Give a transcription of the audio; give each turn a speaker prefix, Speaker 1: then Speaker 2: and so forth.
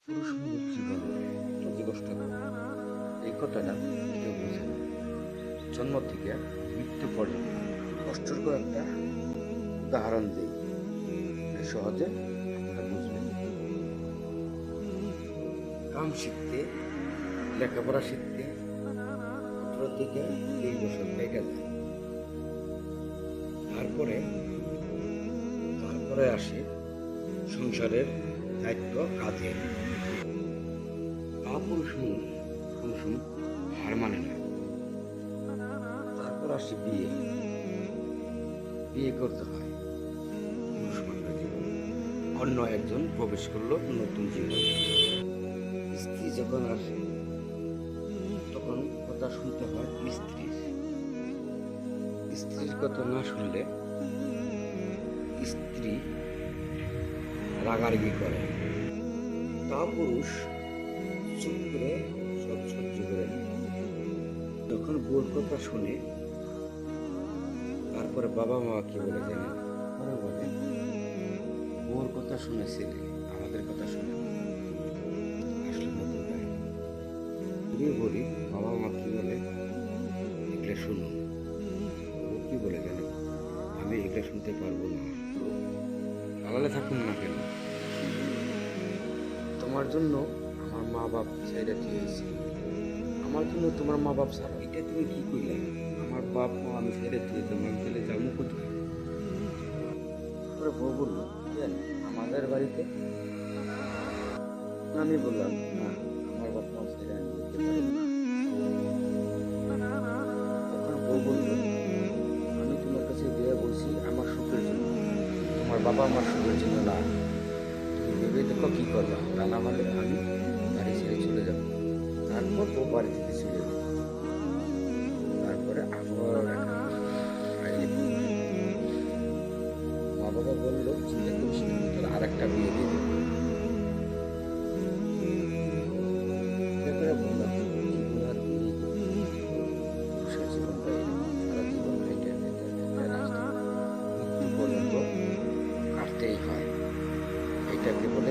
Speaker 1: পুরুষ মানুষ জীবনে অতি কষ্টকর। এই কথাটা কেউ বোঝে না। জন্ম থেকে মৃত্যু পর্যন্ত কষ্টকর একটা উদাহরণ দিই, সহজে আপনারা বুঝবেন। কাম শিখতে, লেখাপড়া শিখতে ১৮ থেকে ২০ বছর লেগে যায়। তারপরে তারপরে আসে সংসারের দায়িত্ব কাজে। পুরুষ মানুষ কোনো সময় হার মানে না। তারপর আসে বিয়ে। বিয়ে করতে হয় পুরুষ মানুষের জীবনে। অন্য একজন প্রবেশ করলো নতুন জীবন। স্ত্রী যখন আসে তখন কথা শুনতে হয় স্ত্রীর। স্ত্রীর কথা না শুনলে স্ত্রী রাগারাগি করে। পুরুষ চুপ করে সব সহ্য করে নেয়। যখন বউর কথা শুনে তারপরে বাবা মা কি বলে জানেন? ওরা বলে বউর কথা শুনেছিলে, আমাদের কথা শুনে না। আসলে নতুন কাহিনী। তুমি বলি বাবা মা কি বলে এগুলো শুনুন। ও কি বলে জানেন? আমি এগুলো শুনতে পারবো না। আলাদা থাকুন না কেন? তোমার জন্য আমার মা বাপ ছেড়ে দিয়েছি, আমার জন্য তোমার মা বাপ ছাড়া এটা তুমি কি করলে? আমার বাপ মা আমি ছেড়ে দিয়ে তোমার গেলে যাবো কোথায়? বউ বললো আমাদের বাড়িতে। আমি বললাম না, আমার বাপ মা ছেড়ে আমি যেতে পারবো না। তখন বউ বললো আমি তোমার কাছে বিয়ে বলছি আমার সুখের জন্য, তোমার বাবা আমার সুখের জন্য না। তুমি ভেবে দেখো কি করবা, তা না হলে আমি বাড়ি ছেড়ে চলে যাবো। তারপর বউ বাড়ি থেকে চলে যাবে। তারপরে আবার মা বাবা বললো চিন্তা করিস না, তোর আর একটা বিয়ে দিয়ে দেবো। বললাম জীবন আর বিয়ে পুরুষের জীবনটা এরকম, সারা জীবন হেঁটে হেঁটে হেঁটে রাস্তা মৃত্যু পর্যন্ত কাটতেই হয়। এটাকে বলে